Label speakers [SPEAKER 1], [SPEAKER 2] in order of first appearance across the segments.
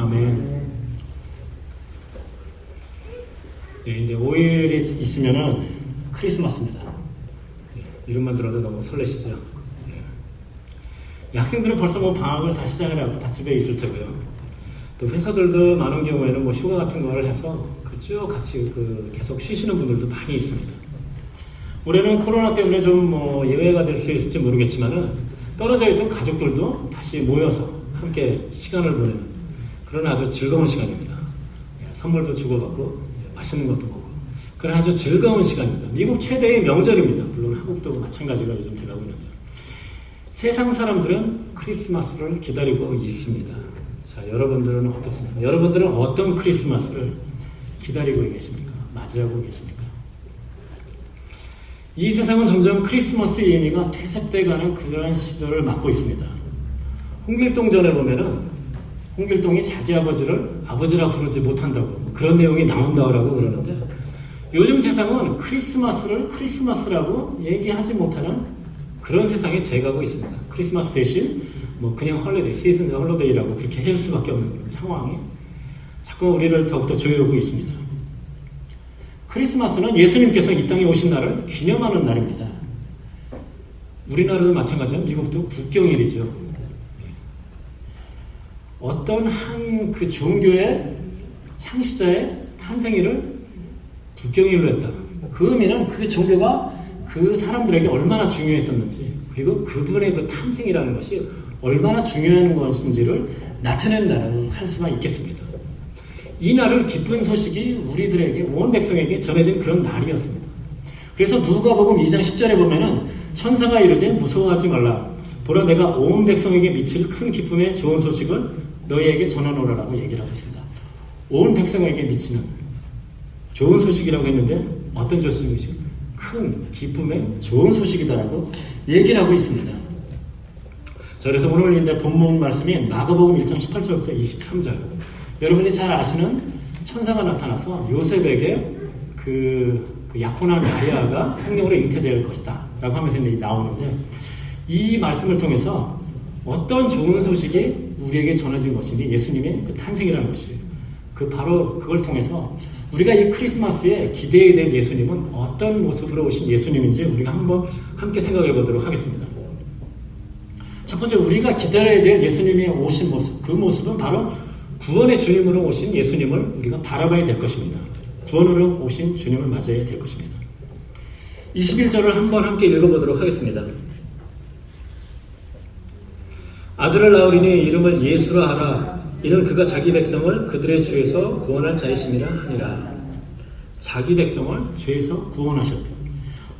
[SPEAKER 1] 아멘. 네, 이제 5일이 있으면은 크리스마스입니다. 이름만 들어도 너무 설레시죠? 학생들은 벌써 뭐 방학을 다 시작을 하고 다 집에 있을 테고요. 또 회사들도 많은 경우에는 뭐 휴가 같은 거를 해서 쭉 같이 계속 쉬시는 분들도 많이 있습니다. 올해는 코로나 때문에 좀 뭐 예외가 될 수 있을지 모르겠지만은 떨어져 있던 가족들도 다시 모여서 함께 시간을 보내는 그런 아주 즐거운 시간입니다. 선물도 주고받고 맛있는 것도 먹고 그런 아주 즐거운 시간입니다. 미국 최대의 명절입니다. 물론 한국도 마찬가지가 요즘 돼가고 있는데요. 세상 사람들은 크리스마스를 기다리고 있습니다. 자, 여러분들은 어떻습니까? 여러분들은 어떤 크리스마스를 기다리고 계십니까? 맞이하고 계십니까? 이 세상은 점점 크리스마스의 의미가 퇴색돼가는 그러한 시절을 맞고 있습니다. 홍길동전에 보면은 홍길동이 자기 아버지를 아버지라 부르지 못한다고 그런 내용이 나온다고 그러는데 요즘 세상은 크리스마스를 크리스마스라고 얘기하지 못하는 그런 세상이 돼가고 있습니다. 크리스마스 대신 뭐 그냥 헐리데이, 시즌 헐리데이라고 그렇게 할 수밖에 없는 그런 상황이 자꾸 우리를 더욱더 조여오고 있습니다. 크리스마스는 예수님께서 이 땅에 오신 날을 기념하는 날입니다. 우리나라도 마찬가지로 미국도 국경일이죠. 어떤 한 그 종교의 창시자의 탄생일을 국경일로 했다. 그 의미는 그 종교가 그 사람들에게 얼마나 중요했었는지 그리고 그분의 그 탄생이라는 것이 얼마나 중요한 것인지를 나타낸다고 할 수가 있겠습니다. 이 날을 기쁜 소식이 우리들에게 온 백성에게 전해진 그런 날이었습니다. 그래서 누가복음 2장 10절에 보면은 천사가 이르되 무서워하지 말라. 보라 내가 온 백성에게 미칠 큰 기쁨의 좋은 소식을 너희에게 전하노라라고 얘기를 하고 있습니다. 온 백성에게 미치는 좋은 소식이라고 했는데 어떤 소식이죠? 큰 기쁨의 좋은 소식이다라고 얘기를 하고 있습니다. 자, 그래서 오늘 이제 본문 말씀이 마가복음 1장 18절부터 23절. 여러분이 잘 아시는 천사가 나타나서 요셉에게 그 약혼한 마리아가 성령으로 잉태될 것이다 라고 하면서 나오는데 이 말씀을 통해서 어떤 좋은 소식이 우리에게 전해진 것인지 예수님의 그 탄생이라는 것이 바로 그걸 통해서 우리가 이 크리스마스에 기대해야 될 예수님은 어떤 모습으로 오신 예수님인지 우리가 한번 함께 생각해 보도록 하겠습니다. 첫 번째 우리가 기다려야 될 예수님의 오신 모습, 그 모습은 바로 구원의 주님으로 오신 예수님을 우리가 바라봐야 될 것입니다. 구원으로 오신 주님을 맞아야 될 것입니다. 21절을 한번 함께 읽어보도록 하겠습니다. 아들을 낳으리니 이름을 예수라 하라. 이는 그가 자기 백성을 그들의 죄에서 구원할 자이심이라 하니라. 자기 백성을 죄에서 구원하셨다.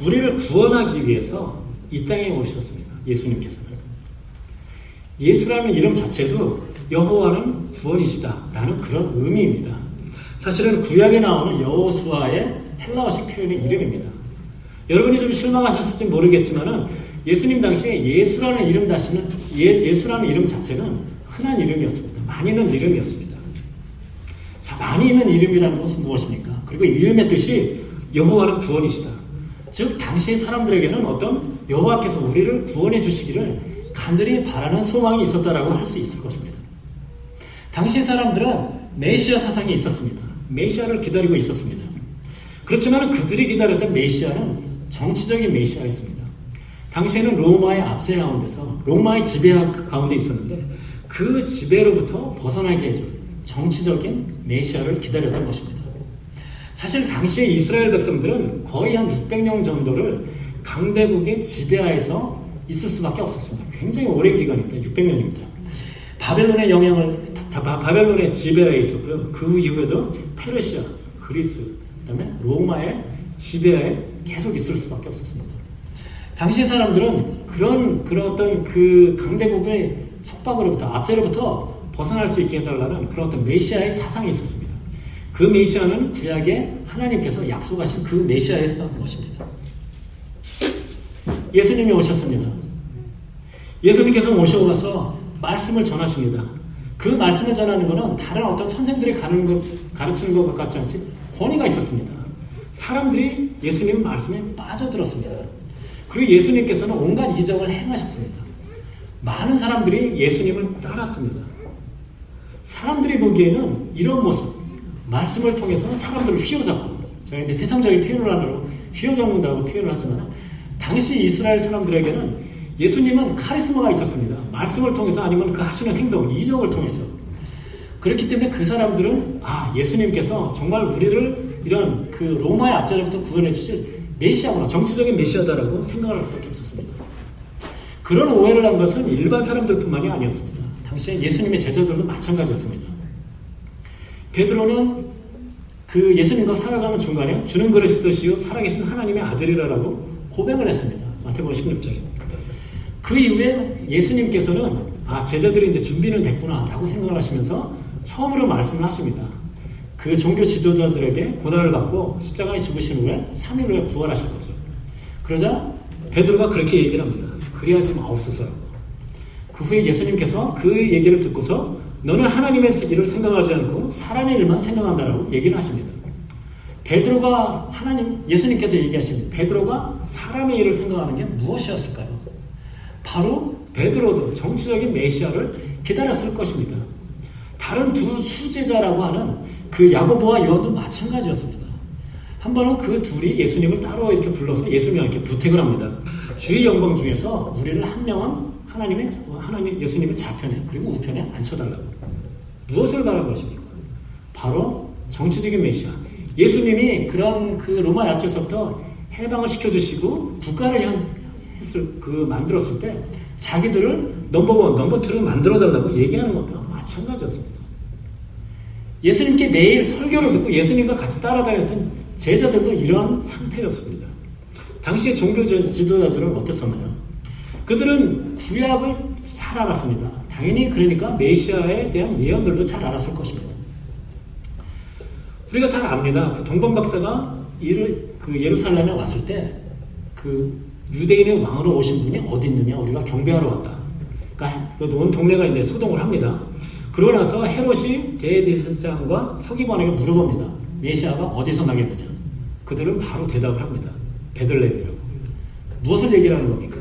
[SPEAKER 1] 우리를 구원하기 위해서 이 땅에 오셨습니다. 예수님께서는. 예수라는 이름 자체도 여호와는 구원이시다라는 그런 의미입니다. 사실은 구약에 나오는 여호수아의 헬라어식 표현의 이름입니다. 여러분이 좀 실망하셨을지 모르겠지만은 예수님 당시에 예수라는 이름 예수라는 이름 자체는 흔한 이름이었습니다. 많이 있는 이름이었습니다. 자, 많이 있는 이름이라는 것은 무엇입니까? 그리고 이름의 뜻이 여호와는 구원이시다. 즉 당시의 사람들에게는 어떤 여호와께서 우리를 구원해 주시기를 간절히 바라는 소망이 있었다라고 할 수 있을 것입니다. 당시 사람들은 메시아 사상이 있었습니다. 메시아를 기다리고 있었습니다. 그렇지만 그들이 기다렸던 메시아는 정치적인 메시아였습니다. 당시에는 로마의 압제 가운데서 로마의 지배 가운데 있었는데 그 지배로부터 벗어나게 해줄 정치적인 메시아를 기다렸던 것입니다. 사실 당시의 이스라엘 백성들은 거의 한 600년 정도를 강대국의 지배하에서 있을 수밖에 없었습니다. 굉장히 오랜 기간입니다. 600년입니다. 바벨론의 지배하에 있었고요. 그 이후에도 페르시아, 그리스, 그다음에 로마의 지배하에 계속 있을 수밖에 없었습니다. 당시 사람들은 그런 어떤 그 강대국의 속박으로부터 압제로부터 벗어날 수 있게 해달라는 그런 어떤 메시아의 사상이 있었습니다. 그 메시아는 구약에 하나님께서 약속하신 그 메시아에서 무엇입니다? 예수님이 오셨습니다. 예수님께서 오셔와서 말씀을 전하십니다. 그 말씀을 전하는 것은 다른 어떤 선생들이 가르치는 것 같지 않지 권위가 있었습니다. 사람들이 예수님 말씀에 빠져들었습니다. 그리고 예수님께서는 온갖 이적을 행하셨습니다. 많은 사람들이 예수님을 따랐습니다. 사람들이 보기에는 이런 모습, 말씀을 통해서 사람들을 휘어잡고, 제가 이제 세상적인 표현을 하느라고 휘어잡는다고 표현을 하지만, 당시 이스라엘 사람들에게는 예수님은 카리스마가 있었습니다. 말씀을 통해서 아니면 그 하시는 행동, 이적을 통해서. 그렇기 때문에 그 사람들은 예수님께서 정말 우리를 이런 그 로마의 압제로부터 구원해 주실 메시아구나, 정치적인 메시아다라고 생각을 할 수밖에 없었습니다. 그런 오해를 한 것은 일반 사람들뿐만이 아니었습니다. 당시에 예수님의 제자들도 마찬가지였습니다. 베드로는 그 예수님과 살아가는 중간에 주는 그리스도시요 살아계신 하나님의 아들이라고 고백을 했습니다. 마태복음 16장에. 그 이후에 예수님께서는 제자들이 이제 준비는 됐구나 라고 생각을 하시면서 처음으로 말씀을 하십니다. 그 종교 지도자들에게 고난을 받고 십자가에 죽으신 후에 3일 후에 부활하실 것을. 그러자 베드로가 그렇게 얘기를 합니다. 그래야지 마옵소서라고. 그 후에 예수님께서 그 얘기를 듣고서 너는 하나님의 일을 생각하지 않고 사람의 일만 생각한다라고 얘기를 하십니다. 베드로가 예수님께서 얘기하십니다. 베드로가 사람의 일을 생각하는 게 무엇이었을까요? 바로 베드로도 정치적인 메시아를 기다렸을 것입니다. 다른 두 수제자라고 하는 그 야고보와 요한도 마찬가지였습니다. 한 번은 그 둘이 예수님을 따로 이렇게 불러서 예수님께 부탁을 합니다. 주의 영광 중에서 우리를 한 명은 예수님의 좌편에 그리고 우편에 앉혀달라고. 무엇을 말한 것입니까? 바로 정치적인 메시아. 예수님이 그런 그 로마 약조에서부터 해방을 시켜주시고 국가를 만들었을 때 자기들을 넘버1, 넘버2를 만들어달라고 얘기하는 것과 마찬가지였습니다. 예수님께 매일 설교를 듣고 예수님과 같이 따라다녔던 제자들도 이러한 상태였습니다. 당시의 종교 지도자들은 어땠었나요? 그들은 구약을 잘 알았습니다. 당연히 그러니까 메시아에 대한 예언들도 잘 알았을 것입니다. 우리가 잘 압니다. 그 동방 박사가 예루살렘에 왔을 때 그 유대인의 왕으로 오신 분이 어디 있느냐 우리가 경배하러 왔다. 그러니까 온 동네가 이제 소동을 합니다. 그러고 나서 헤롯이 대제사장과 서기관에게 물어봅니다. 메시아가 어디서 나겠느냐. 그들은 바로 대답을 합니다. 베들레헴이라고. 무엇을 얘기를 하는 겁니까?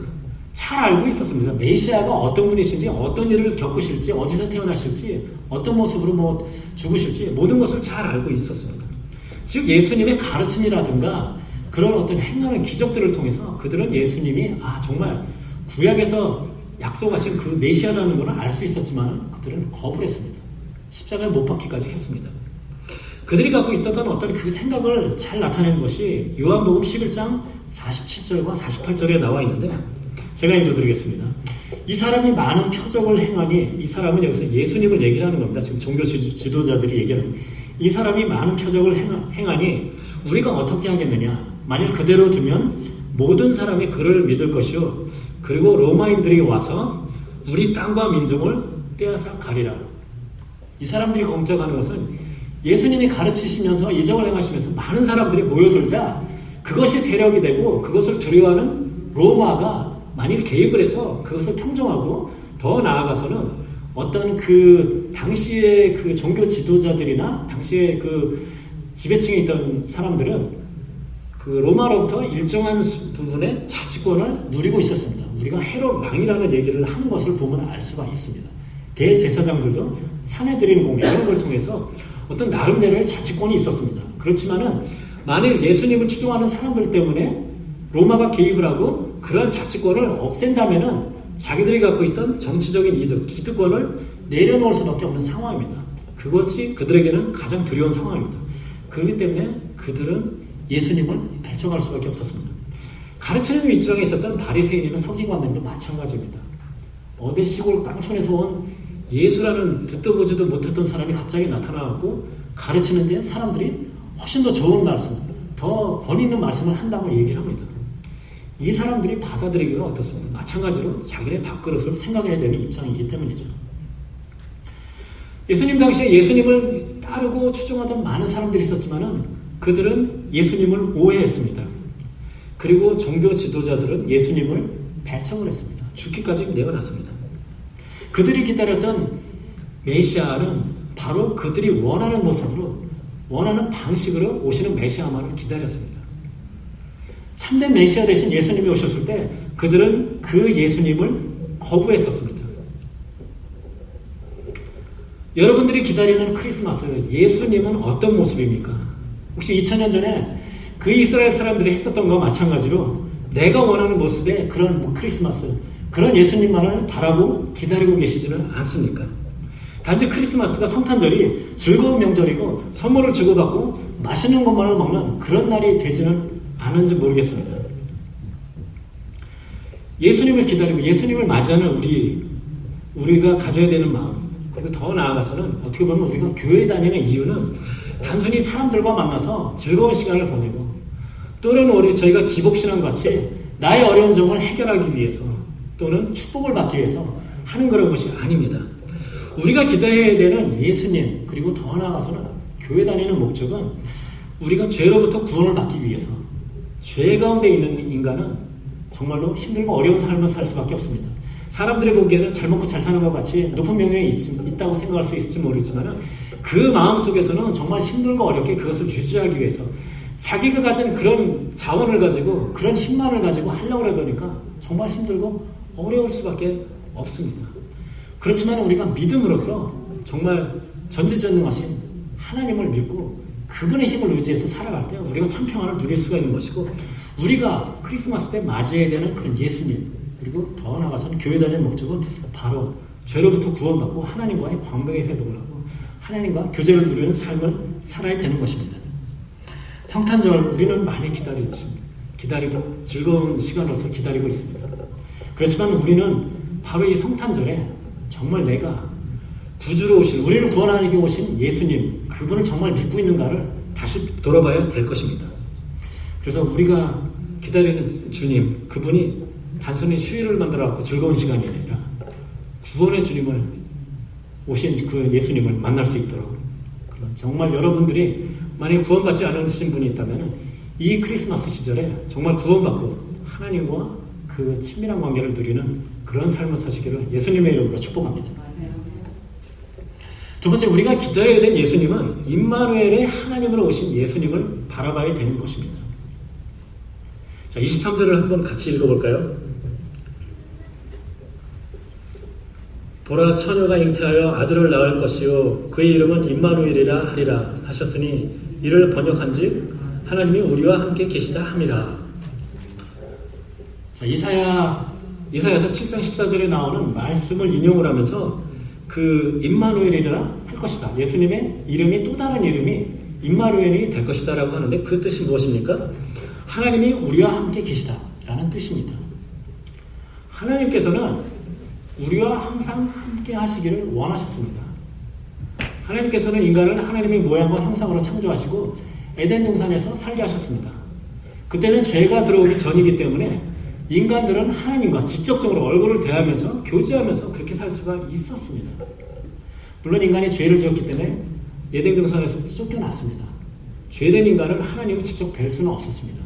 [SPEAKER 1] 잘 알고 있었습니다. 메시아가 어떤 분이신지, 어떤 일을 겪으실지, 어디서 태어나실지, 어떤 모습으로 죽으실지 모든 것을 잘 알고 있었습니다. 즉 예수님의 가르침이라든가 그런 어떤 행하는 기적들을 통해서 그들은 예수님이 정말 구약에서 약속하신 그 메시아라는 것을 알 수 있었지만 그들은 거부를 했습니다. 십자가에 못 박기까지 했습니다. 그들이 갖고 있었던 어떤 그 생각을 잘 나타내는 것이 요한복음 11장 47절과 48절에 나와 있는데 제가 읽어드리겠습니다. 이 사람이 많은 표적을 행하니 이 사람은 여기서 예수님을 얘기를 하는 겁니다. 지금 종교 지도자들이 얘기하는 이 사람이 많은 표적을 행하니 우리가 어떻게 하겠느냐. 만일 그대로 두면 모든 사람이 그를 믿을 것이요 그리고 로마인들이 와서 우리 땅과 민족을 빼앗아 가리라. 이 사람들이 걱정하는 것은 예수님이 가르치시면서 이적을 행하시면서 많은 사람들이 모여들자 그것이 세력이 되고 그것을 두려워하는 로마가 만일 개입을 해서 그것을 평정하고 더 나아가서는 어떤 그 당시의 그 종교 지도자들이나 당시의 그 지배층에 있던 사람들은 그 로마로부터 일정한 부분의 자치권을 누리고 있었습니다. 우리가 헤롯 왕이라는 얘기를 하는 것을 보면 알 수가 있습니다. 대제사장들도 사내들인 공회 이런 걸 통해서 어떤 나름대로의 자치권이 있었습니다. 그렇지만은 만일 예수님을 추종하는 사람들 때문에 로마가 개입을 하고 그러한 자치권을 없앤다면은 자기들이 갖고 있던 정치적인 이득, 기득권을 내려놓을 수밖에 없는 상황입니다. 그것이 그들에게는 가장 두려운 상황입니다. 그렇기 때문에 그들은 예수님을 배척할 수밖에 없었습니다. 가르치는 위치에 있었던 바리새인이나 서기관들도 마찬가지입니다. 어디 시골 깡촌에서 온 예수라는 듣도 보지도 못했던 사람이 갑자기 나타나고 가르치는 데 사람들이 훨씬 더 좋은 말씀, 더 권위 있는 말씀을 한다고 얘기를 합니다. 이 사람들이 받아들이기가 어떻습니까? 마찬가지로 자기네 밥그릇을 생각해야 되는 입장이기 때문이죠. 예수님 당시에 예수님을 따르고 추종하던 많은 사람들이 있었지만은 그들은 예수님을 오해했습니다. 그리고 종교 지도자들은 예수님을 배척을 했습니다. 죽기까지 내어놨습니다. 그들이 기다렸던 메시아는 바로 그들이 원하는 모습으로 원하는 방식으로 오시는 메시아만을 기다렸습니다. 참된 메시아 대신 예수님이 오셨을 때 그들은 그 예수님을 거부했었습니다. 여러분들이 기다리는 크리스마스, 예수님은 어떤 모습입니까? 혹시 2000년 전에 그 이스라엘 사람들이 했었던 것과 마찬가지로 내가 원하는 모습의 그런 크리스마스, 그런 예수님만을 바라고 기다리고 계시지는 않습니까? 단지 크리스마스가 성탄절이 즐거운 명절이고 선물을 주고받고 맛있는 것만을 먹는 그런 날이 되지는 않은지 모르겠습니다. 예수님을 기다리고 예수님을 맞이하는 우리가 가져야 되는 마음, 그리고 더 나아가서는 어떻게 보면 우리가 교회 다니는 이유는 단순히 사람들과 만나서 즐거운 시간을 보내고 또는 저희가 기복신앙 같이 나의 어려운 점을 해결하기 위해서 또는 축복을 받기 위해서 하는 그런 것이 아닙니다. 우리가 기다려야 되는 예수님, 그리고 더 나아가서는 교회 다니는 목적은 우리가 죄로부터 구원을 받기 위해서, 죄 가운데 있는 인간은 정말로 힘들고 어려운 삶을 살 수밖에 없습니다. 사람들이 보기에는 잘 먹고 잘 사는 것 같이 높은 명예에 있다고 생각할 수 있을지 모르지만 그 마음 속에서는 정말 힘들고 어렵게 그것을 유지하기 위해서 자기가 가진 그런 자원을 가지고 그런 힘만을 가지고 하려고 그러니까 정말 힘들고 어려울 수밖에 없습니다. 그렇지만 우리가 믿음으로써 정말 전지전능하신 하나님을 믿고 그분의 힘을 의지해서 살아갈 때 우리가 참 평안을 누릴 수가 있는 것이고, 우리가 크리스마스 때 맞이해야 되는 그런 예수님, 그리고 더 나아가서는 교회 다니는 목적은 바로 죄로부터 구원받고 하나님과의 관계의 회복을 하고 하나님과 교제를 누리는 삶을 살아야 되는 것입니다. 성탄절 우리는 많이 기다리고 즐거운 시간으로서 기다리고 있습니다. 그렇지만 우리는 바로 이 성탄절에 정말 내가 구주로 오신, 우리를 구원하기 오신 예수님, 그분을 정말 믿고 있는가를 다시 돌아봐야 될 것입니다. 그래서 우리가 기다리는 주님, 그분이 단순히 휴일을 만들어갖고 즐거운 시간이 아니라 구원의 주님을 오신 그 예수님을 만날 수 있도록, 정말 여러분들이 만약 구원받지 않으신 분이 있다면 이 크리스마스 시절에 정말 구원받고 하나님과 그 친밀한 관계를 누리는 그런 삶을 사시기를 예수님의 이름으로 축복합니다. 두 번째, 우리가 기다려야 될 예수님은 임마누엘의 하나님으로 오신 예수님을 바라봐야 되는 것입니다. 자, 23절을 한번 같이 읽어볼까요? 보라, 처녀가 잉태하여 아들을 낳을 것이요 그의 이름은 임마누엘이라 하리라 하셨으니 이를 번역한즉 하나님이 우리와 함께 계시다 함이라. 자, 이사야서 7장 14절에 나오는 말씀을 인용을 하면서 그 임마누엘이라 할 것이다, 예수님의 이름이 또 다른 이름이 임마누엘이 될 것이다 라고 하는데 그 뜻이 무엇입니까? 하나님이 우리와 함께 계시다 라는 뜻입니다. 하나님께서는 우리와 항상 함께 하시기를 원하셨습니다. 하나님께서는 인간을 하나님의 모양과 형상으로 창조하시고 에덴 동산에서 살게 하셨습니다. 그때는 죄가 들어오기 전이기 때문에 인간들은 하나님과 직접적으로 얼굴을 대하면서 교제하면서 그렇게 살 수가 있었습니다. 물론 인간이 죄를 지었기 때문에 에덴 동산에서 쫓겨났습니다. 죄된 인간을 하나님을 직접 뵐 수는 없었습니다.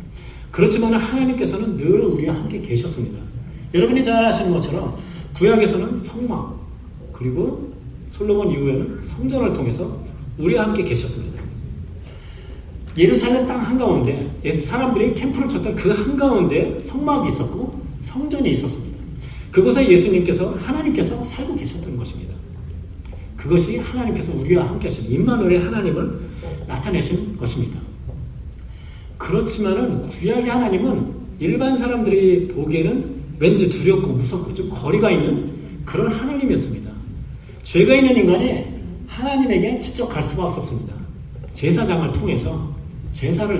[SPEAKER 1] 그렇지만 하나님께서는 늘 우리와 함께 계셨습니다. 여러분이 잘 아시는 것처럼 구약에서는 성막, 그리고 솔로몬 이후에는 성전을 통해서 우리와 함께 계셨습니다. 예루살렘 땅 한가운데 사람들이 캠프를 쳤던 그 한가운데 성막이 있었고 성전이 있었습니다. 그곳에 하나님께서 살고 계셨던 것입니다. 그것이 하나님께서 우리와 함께 하신 임마누엘의 하나님을 나타내신 것입니다. 그렇지만은 구약의 하나님은 일반 사람들이 보기에는 왠지 두렵고 무섭고 좀 거리가 있는 그런 하나님이었습니다. 죄가 있는 인간이 하나님에게 직접 갈 수가 없었습니다. 제사장을 통해서 제사를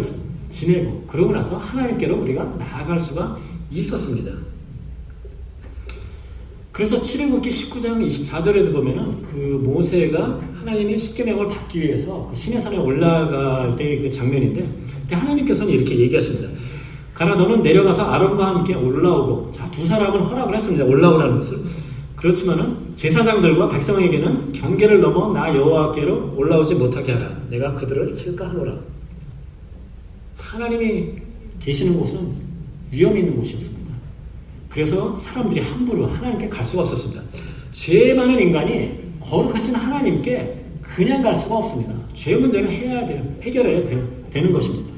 [SPEAKER 1] 지내고 그러고 나서 하나님께로 우리가 나아갈 수가 있었습니다. 그래서 출애굽기 19장 24절에도 보면은 그 모세가 하나님의 십계명을 받기 위해서 그 시내산에 올라갈 때 그 장면인데 하나님께서는 이렇게 얘기하십니다. 가라, 너는 내려가서 아론과 함께 올라오고. 자, 두 사람은 허락을 했습니다. 올라오라는 것을. 그렇지만은 제사장들과 백성에게는 경계를 넘어 나 여호와께로 올라오지 못하게 하라. 내가 그들을 칠까 하노라. 하나님이 계시는 곳은 위험이 있는 곳이었습니다. 그래서 사람들이 함부로 하나님께 갈 수가 없었습니다. 죄 많은 인간이 거룩하신 하나님께 그냥 갈 수가 없습니다. 죄 문제는 해결해야 되는 것입니다.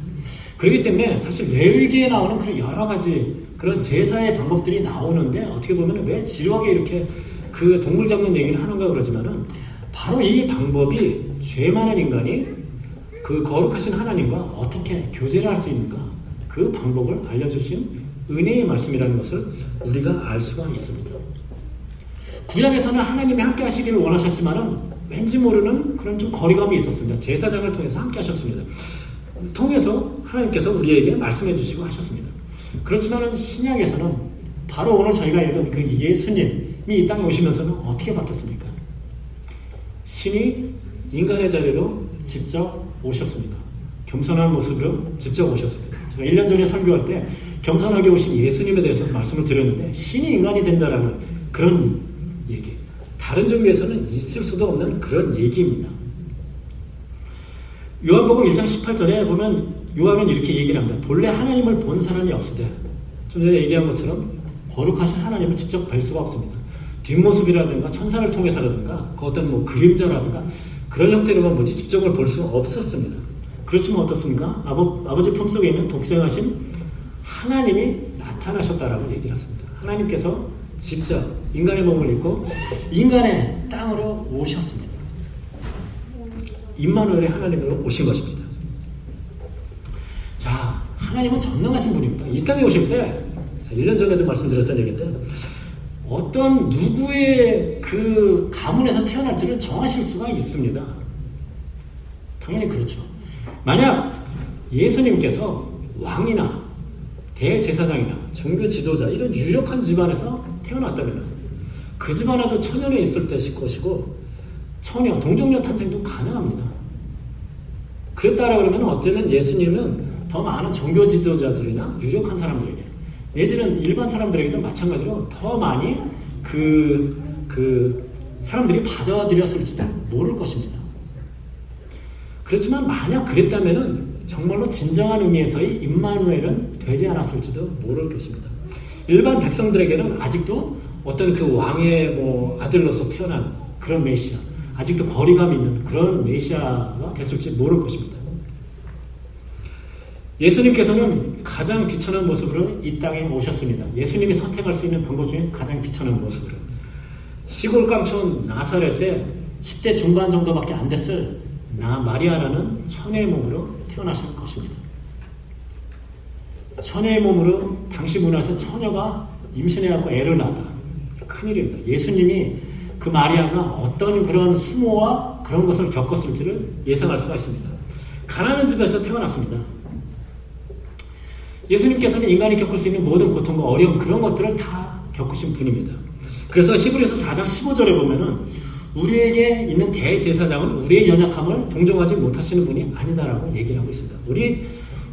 [SPEAKER 1] 그렇기 때문에 사실 레위기에 나오는 그런 여러 가지 그런 제사의 방법들이 나오는데 어떻게 보면 왜 지루하게 이렇게 그 동물 잡는 얘기를 하는가 그러지만은 바로 이 방법이 죄 많은 인간이 그 거룩하신 하나님과 어떻게 교제를 할 수 있는가, 그 방법을 알려주신 은혜의 말씀이라는 것을 우리가 알 수가 있습니다. 구약에서는 하나님이 함께 하시기를 원하셨지만은 왠지 모르는 그런 좀 거리감이 있었습니다. 제사장을 통해서 함께 하셨습니다. 통해서 하나님께서 우리에게 말씀해 주시고 하셨습니다. 그렇지만은 신약에서는 바로 오늘 저희가 읽은 그 예수님이 이 땅에 오시면서는 어떻게 바뀌었습니까? 신이 인간의 자리로 직접 오셨습니다. 겸손한 모습으로 직접 오셨습니다. 제가 1년 전에 설교할 때 겸손하게 오신 예수님에 대해서 말씀을 드렸는데, 신이 인간이 된다라는 그런 얘기, 다른 종교에서는 있을 수도 없는 그런 얘기입니다. 요한복음 1장 18절에 보면 요한은 이렇게 얘기를 합니다. 본래 하나님을 본 사람이 없으되, 좀 전에 얘기한 것처럼 거룩하신 하나님을 직접 뵐 수가 없습니다. 뒷모습이라든가 천사를 통해서라든가 그 어떤 뭐 그림자라든가 그런 형태로만 보지 직접을 볼 수 없었습니다. 그렇지만 어떻습니까? 아버지 품속에 있는 독생하신 하나님이 나타나셨다라고 얘기를 했습니다. 하나님께서 직접 인간의 몸을 입고 인간의 땅으로 오셨습니다. 임마누엘의 하나님으로 오신 것입니다. 자, 하나님은 전능하신 분입니다. 이 땅에 오실 때, 1년 전에도 말씀드렸던 얘기인데, 어떤 누구의 그 가문에서 태어날지를 정하실 수가 있습니다. 당연히 그렇죠. 만약 예수님께서 왕이나 대제사장이나 종교 지도자 이런 유력한 집안에서 태어났다면 그 집안에도 처녀에 있을 때일 것이고, 처녀, 동정녀 탄생도 가능합니다. 그랬다라 그러면 어쩌면 예수님은 더 많은 종교 지도자들이나 유력한 사람들에게, 내지는 일반 사람들에게도 마찬가지로 더 많이 그 사람들이 받아들였을지도 모를 것입니다. 그렇지만 만약 그랬다면은 정말로 진정한 의미에서의 임마누엘은 되지 않았을지도 모를 것입니다. 일반 백성들에게는 아직도 어떤 그 왕의 뭐 아들로서 태어난 그런 메시아, 아직도 거리감이 있는 그런 메시아가 됐을지 모를 것입니다. 예수님께서는 가장 비천한 모습으로 이 땅에 오셨습니다. 예수님이 선택할 수 있는 방법 중에 가장 비천한 모습으로. 시골 깡촌 나사렛에 10대 중반 정도밖에 안 됐을 마리아라는 처녀의 몸으로 태어나실 것입니다. 처녀의 몸으로 당시 문화에서 처녀가 임신해갖고 애를 낳았다. 큰일입니다. 예수님이 그 마리아가 어떤 그런 수모와 그런 것을 겪었을지를 예상할 수가 있습니다. 가난한 집에서 태어났습니다. 예수님께서는 인간이 겪을 수 있는 모든 고통과 어려움, 그런 것들을 다 겪으신 분입니다. 그래서 히브리서 4장 15절에 보면은 우리에게 있는 대제사장은 우리의 연약함을 동정하지 못하시는 분이 아니다라고 얘기를 하고 있습니다.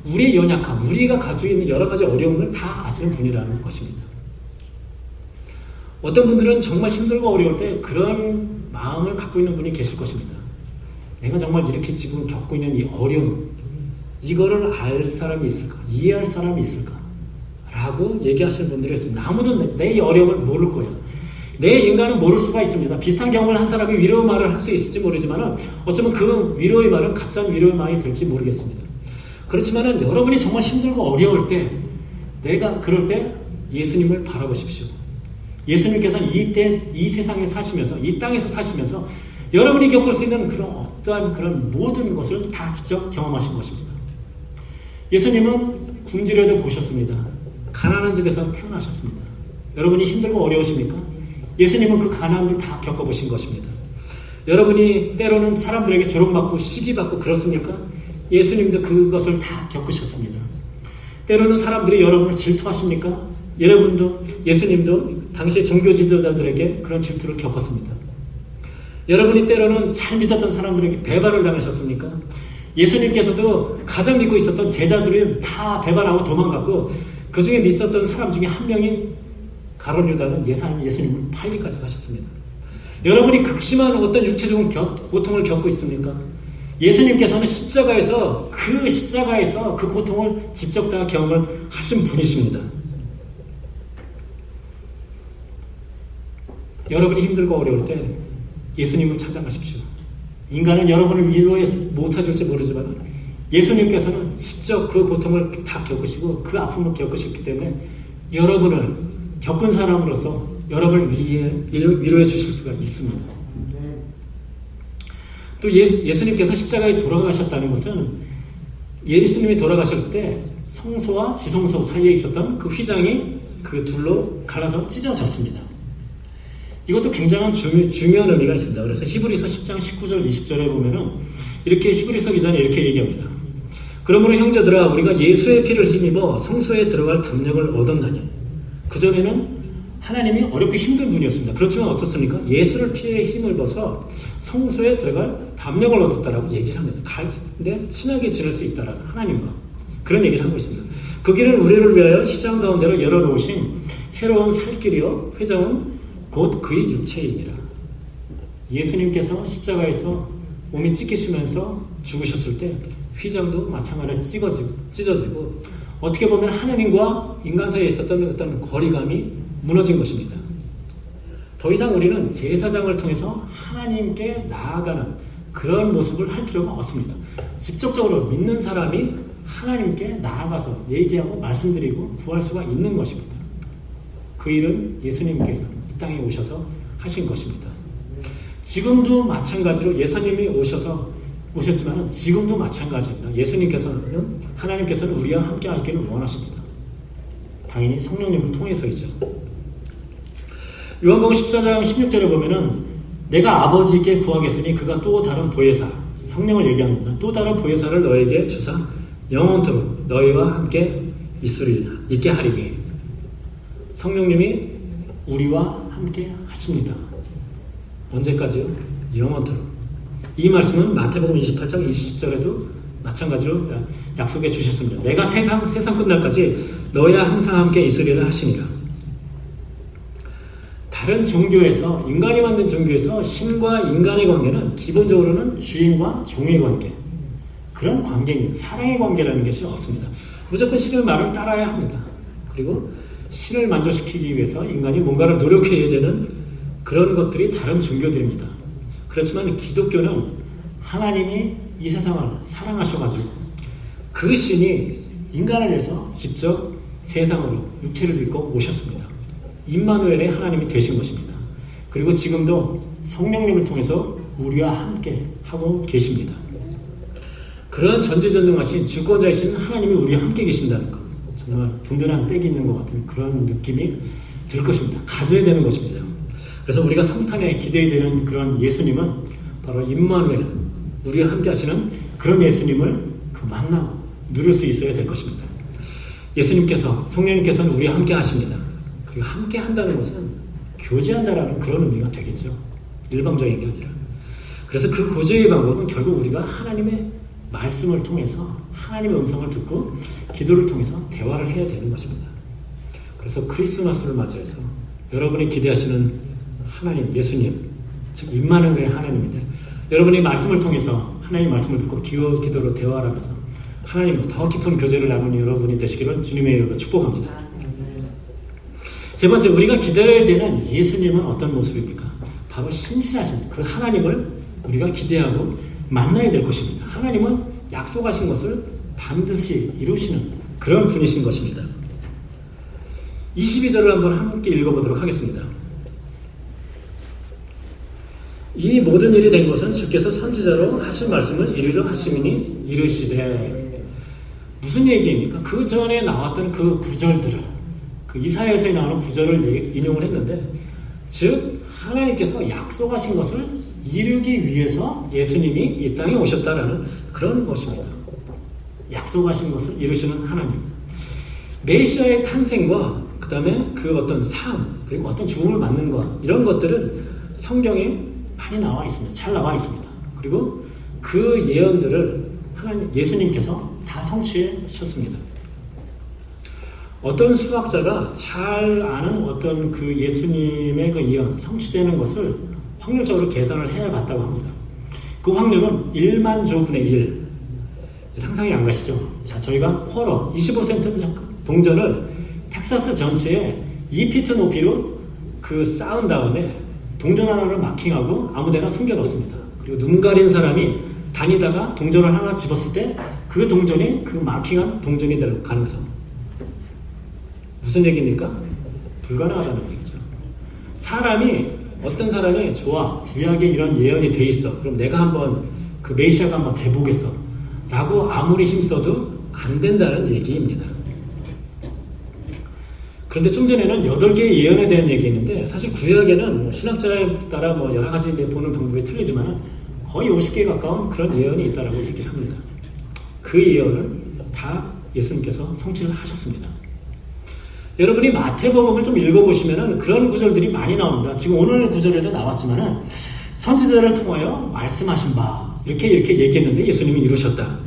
[SPEAKER 1] 우리의 연약함, 우리가 가지고 있는 여러 가지 어려움을 다 아시는 분이라는 것입니다. 어떤 분들은 정말 힘들고 어려울 때 그런 마음을 갖고 있는 분이 계실 것입니다. 내가 정말 이렇게 지금 겪고 있는 이 어려움, 이거를 알 사람이 있을까? 이해할 사람이 있을까? 라고 얘기하시는 분들이 있습니다. 아무도 내 어려움을 모를 거예요. 내 인간은 모를 수가 있습니다. 비슷한 경험을 한 사람이 위로의 말을 할 수 있을지 모르지만 어쩌면 그 위로의 말은 값싼 위로의 말이 될지 모르겠습니다. 그렇지만 여러분이 정말 힘들고 어려울 때, 내가 그럴 때 예수님을 바라보십시오. 예수님께서는 이 세상에 사시면서, 이 땅에서 사시면서 여러분이 겪을 수 있는 그런 어떠한 그런 모든 것을 다 직접 경험하신 것입니다. 예수님은 궁지에도 보셨습니다. 가난한 집에서 태어나셨습니다. 여러분이 힘들고 어려우십니까? 예수님은 그 가난을 다 겪어보신 것입니다. 여러분이 때로는 사람들에게 조롱받고 시기받고 그렇습니까? 예수님도 그것을 다 겪으셨습니다. 때로는 사람들이 여러분을 질투하십니까? 여러분도, 예수님도 당시 종교 지도자들에게 그런 질투를 겪었습니다. 여러분이 때로는 잘 믿었던 사람들에게 배반을 당하셨습니까? 예수님께서도 가장 믿고 있었던 제자들이 다 배반하고 도망갔고, 그 중에 믿었던 사람 중에 한 명인 가룟 유다는 예수님을 팔기까지 하셨습니다. 여러분이 극심한 어떤 육체적인 고통을 겪고 있습니까? 예수님께서는 십자가에서 그 고통을 직접 다 경험을 하신 분이십니다. 여러분이 힘들고 어려울 때 예수님을 찾아가십시오. 인간은 여러분을 위로해 못해줄지 모르지만 예수님께서는 직접 그 고통을 다 겪으시고 그 아픔을 겪으셨기 때문에 여러분을 겪은 사람으로서 여러분을 위로해 주실 수가 있습니다. 또 예수님께서 십자가에 돌아가셨다는 것은 예수님이 돌아가실 때 성소와 지성소 사이에 있었던 그 휘장이 그 둘로 갈라서 찢어졌습니다. 이것도 굉장한 중요한 의미가 있습니다. 그래서 히브리서 10장 19절 20절에 보면은 이렇게 히브리서 기자는 이렇게 얘기합니다. 그러므로 형제들아 우리가 예수의 피를 힘입어 성소에 들어갈 담력을 얻었나니 그전에는 하나님이 어렵고 힘든 분이었습니다. 그렇지만 어떻습니까? 예수를 피에 힘을 입어서 성소에 들어갈 담력을 얻었다라고 얘기를 합니다. 근데 친하게 지낼 수 있다라는 하나님과 그런 얘기를 하고 있습니다. 그 길은 우리를 위하여 시장 가운데로 열어놓으신 새로운 살길이요 회장은 곧 그의 육체이니라. 예수님께서 십자가에서 몸이 찢기시면서 죽으셨을 때 휘장도 마찬가지로 찢어지고 어떻게 보면 하나님과 인간 사이에 있었던 어떤 거리감이 무너진 것입니다. 더 이상 우리는 제사장을 통해서 하나님께 나아가는 그런 모습을 할 필요가 없습니다. 직접적으로 믿는 사람이 하나님께 나아가서 얘기하고 말씀드리고 구할 수가 있는 것입니다. 그 일은 예수님께서 이 땅에 오셔서 하신 것입니다. 지금도 마찬가지로 예수님이 오셨지만 지금도 마찬가지입니다. 예수님께서는 하나님께서는 우리와 함께 하기를 원하십니다. 당연히 성령님을 통해서이죠. 요한복음 14장 16절에 보면은 내가 아버지께 구하겠으니 그가 또 다른 보혜사 성령을 얘기합니다. 또 다른 보혜사를 너에게 주사 영원토록 너희와 함께 있게 하리니 성령님이 우리와 함께 하십니다. 언제까지요? 영원토록. 이 말씀은 마태복음 28장 20절에도 마찬가지로 약속해 주셨습니다. 내가 세상 끝날까지 너희와 항상 함께 있으리라 하시니라. 다른 종교에서 인간이 만든 종교에서 신과 인간의 관계는 기본적으로는 주인과 종의 관계 그런 관계입니다. 사랑의 관계라는 것이 없습니다. 무조건 신의 말을 따라야 합니다. 그리고 신을 만족시키기 위해서 인간이 뭔가를 노력해야 되는 그런 것들이 다른 종교들입니다. 그렇지만 기독교는 하나님이 이 세상을 사랑하셔가지고 그 신이 인간을 위해서 직접 세상으로 육체를 입고 오셨습니다. 임마누엘의 하나님이 되신 것입니다. 그리고 지금도 성령님을 통해서 우리와 함께 하고 계십니다. 그런 전지전능하신 주권자이신 하나님이 우리와 함께 계신다는 것 정말 든든한 백이 있는 것 같은 그런 느낌이 들 것입니다. 가져야 되는 것입니다. 그래서 우리가 성탄에 기대되는 그런 예수님은 바로 임마누엘 우리와 함께 하시는 그런 예수님을 만나고 누릴 수 있어야 될 것입니다. 예수님께서 성령님께서는 우리와 함께 하십니다. 그리고 함께 한다는 것은 교제한다라는 그런 의미가 되겠죠. 일방적인 게 아니라. 그래서 그 교제의 방법은 결국 우리가 하나님의 말씀을 통해서 하나님의 음성을 듣고 기도를 통해서 대화를 해야 되는 것입니다. 그래서 크리스마스를 맞이해서 여러분이 기대하시는 하나님, 예수님, 즉 임마누엘의 하나님인데 여러분이 말씀을 통해서 하나님의 말씀을 듣고 기도로 대화를 하면서 하나님과 더 깊은 교제를 나누는 여러분이 되시기를 주님의 이름으로 축복합니다. 세 번째, 우리가 기다려야 되는 예수님은 어떤 모습입니까? 바로 신실하신 그 하나님을 우리가 기대하고 만나야 될 것입니다. 하나님은 약속하신 것을 반드시 이루시는 그런 분이신 것입니다. 22절을 한번 함께 읽어보도록 하겠습니다. 이 모든 일이 된 것은 주께서 선지자로 하신 말씀을 이루려 하심이니 이르시되 무슨 얘기입니까? 그 전에 나왔던 그 구절들을 그 이사야서에 나오는 구절을 인용을 했는데 즉 하나님께서 약속하신 것을 이루기 위해서 예수님이 이 땅에 오셨다라는 그런 것입니다. 약속하신 것을 이루시는 하나님. 메시아의 탄생과 그 다음에 그 어떤 삶 그리고 어떤 죽음을 맞는 것 이런 것들은 성경에 많이 나와 있습니다. 잘 나와 있습니다. 그리고 그 예언들을 예수님께서 다 성취하셨습니다. 어떤 수학자가 잘 아는 어떤 그 예수님의 그 예언, 성취되는 것을 확률적으로 계산을 해봤다고 합니다. 그 확률은 1만 조분의 1. 상상이 안 가시죠? 자, 저희가 쿼러 25센트 동전을 텍사스 전체에 2피트 높이로 그 쌓은 다음에 동전 하나를 마킹하고 아무데나 숨겨놓습니다. 그리고 눈 가린 사람이 다니다가 동전을 하나 집었을 때 그 동전이 그 마킹한 동전이 될 가능성. 무슨 얘기입니까? 불가능하다는 얘기죠. 사람이 어떤 사람이 좋아, 구약에 이런 예언이 돼 있어. 그럼 내가 한번 그 메시아가 한번 돼보겠어. 라고 아무리 힘써도 안 된다는 얘기입니다. 그런데 좀 전에는 8개의 예언에 대한 얘기했는데 사실 구약에는 뭐 신학자에 따라 뭐 여러 가지 보는 방법이 틀리지만 거의 50개에 가까운 그런 예언이 있다라고 얘기를 합니다. 그 예언을 다 예수님께서 성취를 하셨습니다. 여러분이 마태복음을 좀 읽어보시면은 그런 구절들이 많이 나옵니다. 지금 오늘 구절에도 나왔지만은 선지자를 통하여 말씀하신 바 이렇게 얘기했는데 예수님이 이루셨다.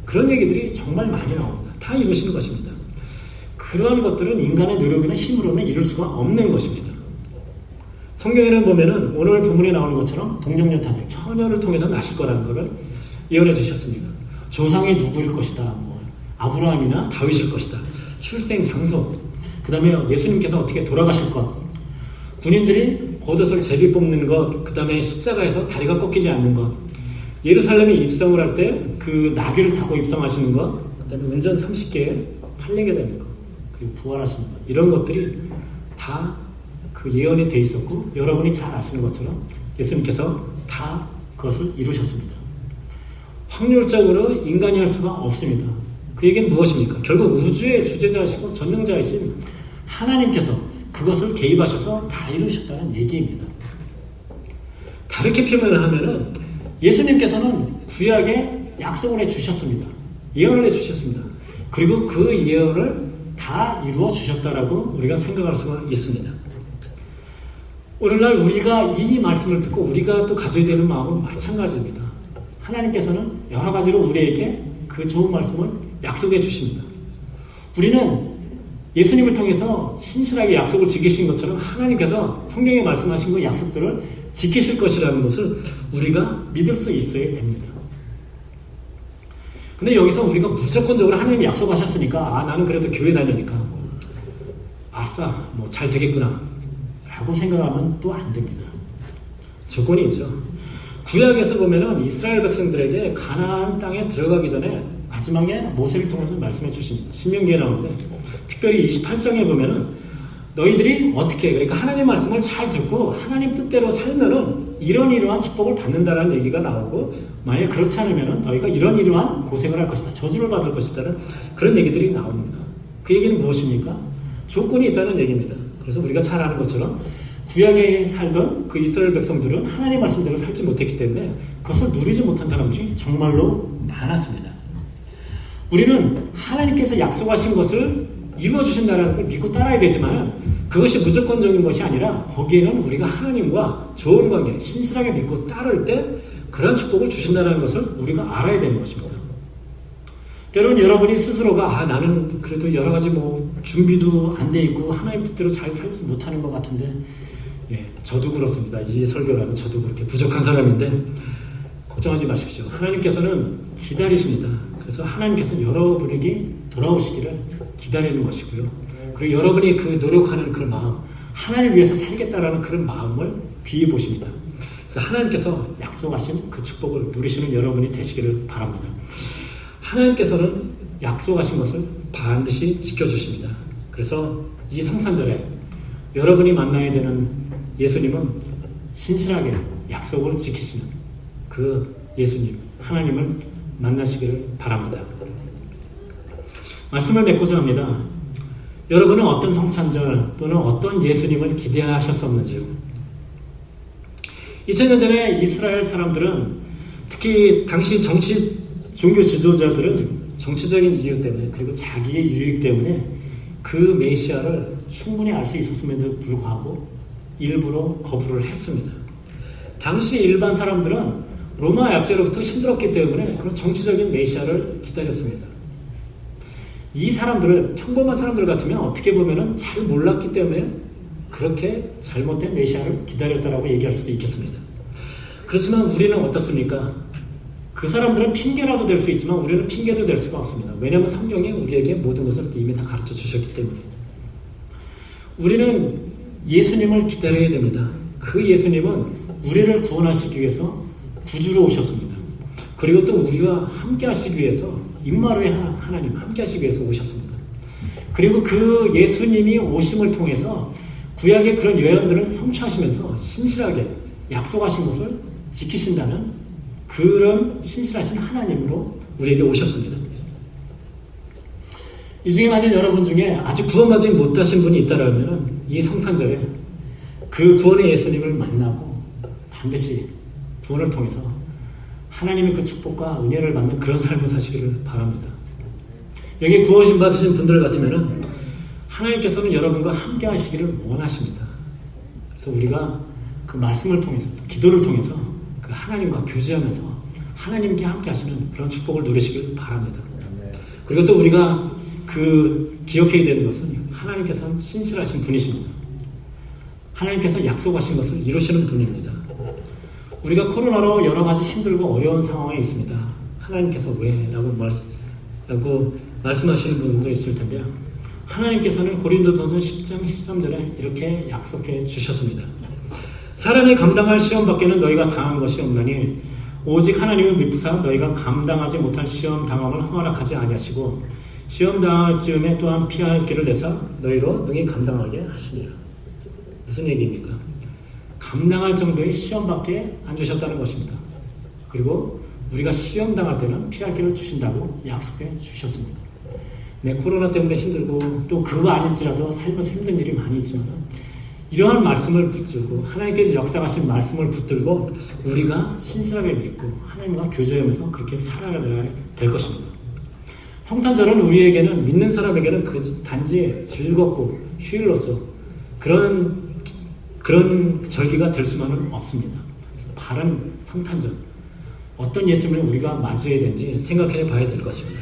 [SPEAKER 1] 그런 얘기들이 정말 많이 나옵니다. 다 이루시는 것입니다. 그러한 것들은 인간의 노력이나 힘으로는 이룰 수가 없는 것입니다. 성경에는 보면은 오늘 본문에 나오는 것처럼 동정녀 탄생, 처녀를 통해서 나실 거라는 것을 예언해 주셨습니다. 조상이 누구일 것이다. 뭐 아브라함이나 다윗일 것이다. 출생 장소, 그 다음에 예수님께서 어떻게 돌아가실 것, 군인들이 겉옷을 제비 뽑는 것, 그 다음에 십자가에서 다리가 꺾이지 않는 것, 예루살렘에 입성을 할 때 그 나귀를 타고 입성하시는 것, 그 다음에 운전 30개에 팔리게 되는 것, 그리고 부활하시는 것, 이런 것들이 다 그 예언이 돼 있었고 여러분이 잘 아시는 것처럼 예수님께서 다 그것을 이루셨습니다. 확률적으로 인간이 할 수가 없습니다. 그 얘기는 무엇입니까? 결국 우주의 주재자이시고 전능자이신 하나님께서 그것을 개입하셔서 다 이루셨다는 얘기입니다. 다르게 표현을 하면은 예수님께서는 구약에 약속을 해주셨습니다. 예언을 해주셨습니다. 그리고 그 예언을 다 이루어 주셨다라고 우리가 생각할 수가 있습니다. 오늘날 우리가 이 말씀을 듣고 우리가 또 가져야 되는 마음은 마찬가지입니다. 하나님께서는 여러 가지로 우리에게 그 좋은 말씀을 약속해 주십니다. 우리는 예수님을 통해서 신실하게 약속을 지키신 것처럼 하나님께서 성경에 말씀하신 그 약속들을 지키실 것이라는 것을 우리가 믿을 수 있어야 됩니다. 근데 여기서 우리가 무조건적으로 하나님이 약속하셨으니까 나는 그래도 교회 다니니까 아싸 뭐 잘 되겠구나 라고 생각하면 또 안 됩니다. 조건이 있죠. 구약에서 보면은 이스라엘 백성들에게 가나안 땅에 들어가기 전에 마지막에 모세를 통해서 말씀해 주십니다. 신명기에 나오는데 특별히 28장에 보면은 너희들이 어떻게 그러니까 하나님 말씀을 잘 듣고 하나님 뜻대로 살면은 이러한 축복을 받는다라는 얘기가 나오고 만약 그렇지 않으면은 너희가 이러한 고생을 할 것이다. 저주를 받을 것이다라는 그런 얘기들이 나옵니다. 그 얘기는 무엇입니까? 조건이 있다는 얘기입니다. 그래서 우리가 잘 아는 것처럼 구약에 살던 그 이스라엘 백성들은 하나님 말씀대로 살지 못했기 때문에 그것을 누리지 못한 사람들이 정말로 많았습니다. 우리는 하나님께서 약속하신 것을 이루어주신다는 걸 믿고 따라야 되지만 그것이 무조건적인 것이 아니라 거기에는 우리가 하나님과 좋은 관계, 신실하게 믿고 따를 때 그런 축복을 주신다는 것을 우리가 알아야 되는 것입니다. 때로는 여러분이 스스로가 나는 그래도 여러 가지 뭐 준비도 안 돼 있고 하나님 뜻대로 잘 살지 못하는 것 같은데 저도 그렇습니다. 이 설교라면 저도 그렇게 부족한 사람인데 걱정하지 마십시오. 하나님께서는 기다리십니다. 그래서 하나님께서 여러분에게 돌아오시기를 기다리는 것이고요. 그리고 여러분이 그 노력하는 그 마음, 하나님을 위해서 살겠다라는 그런 마음을 귀히 보십니다. 그래서 하나님께서 약속하신 그 축복을 누리시는 여러분이 되시기를 바랍니다. 하나님께서는 약속하신 것을 반드시 지켜주십니다. 그래서 이 성탄절에 여러분이 만나야 되는 예수님은 신실하게 약속을 지키시는 그 예수님, 하나님을 만나시기를 바랍니다. 말씀을 맺고자 합니다. 여러분은 어떤 성탄절 또는 어떤 예수님을 기대하셨었는지요? 2000년 전에 이스라엘 사람들은 특히 당시 종교 지도자들은 정치적인 이유 때문에 그리고 자기의 유익 때문에 그 메시아를 충분히 알 수 있었음에도 불구하고 일부러 거부를 했습니다. 당시 일반 사람들은 로마 약제로부터 힘들었기 때문에 그런 정치적인 메시아를 기다렸습니다. 이 사람들은 평범한 사람들 같으면 어떻게 보면 잘 몰랐기 때문에 그렇게 잘못된 메시아를 기다렸다라고 얘기할 수도 있겠습니다. 그렇지만 우리는 어떻습니까? 그 사람들은 핑계라도 될 수 있지만 우리는 핑계도 될 수가 없습니다. 왜냐하면 성경이 우리에게 모든 것을 이미 다 가르쳐 주셨기 때문에. 우리는 예수님을 기다려야 됩니다. 그 예수님은 우리를 구원하시기 위해서 구주로 오셨습니다. 그리고 또 우리와 함께 하시기 위해서 임마누엘 하나님 함께 하시기 위해서 오셨습니다. 그리고 그 예수님이 오심을 통해서 구약의 그런 예언들을 성취하시면서 신실하게 약속하신 것을 지키신다는 그런 신실하신 하나님으로 우리에게 오셨습니다. 이 중에 만약 여러분 중에 아직 구원받지 못하신 분이 있다면 이 성탄절에 그 구원의 예수님을 만나고 반드시 구원을 통해서 하나님의 그 축복과 은혜를 받는 그런 삶을 사시기를 바랍니다. 여기 구원 받으신 분들 같으면 하나님께서는 여러분과 함께 하시기를 원하십니다. 그래서 우리가 그 말씀을 통해서, 기도를 통해서 그 하나님과 교제하면서 하나님께 함께 하시는 그런 축복을 누리시길 바랍니다. 그리고 또 우리가 그 기억해야 되는 것은 하나님께서는 신실하신 분이십니다. 하나님께서 약속하신 것을 이루시는 분입니다. 우리가 코로나로 여러 가지 힘들고 어려운 상황에 있습니다. 하나님께서 왜? 라고 말씀하시는 분들도 있을 텐데요. 하나님께서는 고린도전서 10장 13절에 이렇게 약속해 주셨습니다. 사람이 감당할 시험 밖에는 너희가 당한 것이 없나니 오직 하나님을 믿으사 너희가 감당하지 못한 시험 당함을 허락하지 아니하시고 시험 당할 즈음에 또한 피할 길을 내사 너희로 능히 감당하게 하시리라. 무슨 얘기입니까? 감당할 정도의 시험밖에 안 주셨다는 것입니다. 그리고 우리가 시험 당할 때는 피할 길을 주신다고 약속해 주셨습니다. 네, 코로나 때문에 힘들고 또 그거 아닐지라도 살면서 힘든 일이 많이 있지만 이러한 말씀을 붙들고 하나님께서 역사하신 말씀을 붙들고 우리가 신실하게 믿고 하나님과 교제하면서 그렇게 살아가야 될 것입니다. 성탄절은 우리에게는 믿는 사람에게는 그 단지 즐겁고 휴일로서 그런 절기가 될 수만은 없습니다. 그래서 바른 성탄절 어떤 예수님을 우리가 맞이해야 되는지 생각해 봐야 될 것입니다.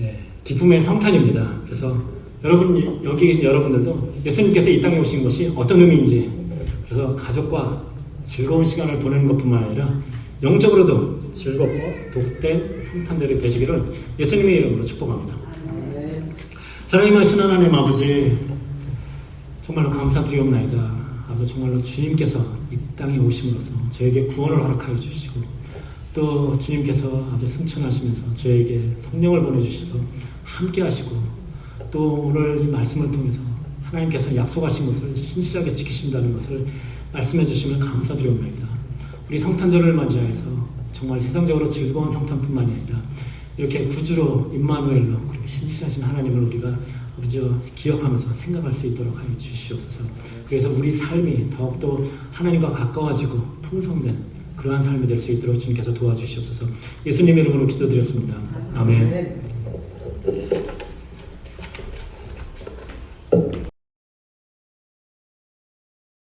[SPEAKER 1] 예, 기쁨의 성탄입니다. 그래서 여기 계신 여러분들도 예수님께서 이 땅에 오신 것이 어떤 의미인지 그래서 가족과 즐거운 시간을 보내는 것뿐만 아니라 영적으로도 즐겁고 복된 성탄절이 되시기를 예수님의 이름으로 축복합니다. 사랑이 많으신 하나님 아버지 정말로 감사드리옵나이다. 아버지 정말로 주님께서 이 땅에 오심으로써 저에게 구원을 허락하여 주시고 또 주님께서 아주 승천하시면서 저에게 성령을 보내주셔서 함께 하시고 또 오늘 이 말씀을 통해서 하나님께서 약속하신 것을 신실하게 지키신다는 것을 말씀해 주시면 감사드리옵나이다. 우리 성탄절을 맞이해서 정말 세상적으로 즐거운 성탄뿐만이 아니라 이렇게 구주로 임마누엘로 그리고 신실하신 하나님을 우리가 아버지와 기억하면서 생각할 수 있도록 하여 주시옵소서. 그래서 우리 삶이 더욱더 하나님과 가까워지고 풍성된 그러한 삶이 될 수 있도록 주님께서 도와주시옵소서. 예수님의 이름으로 기도드렸습니다. 아멘.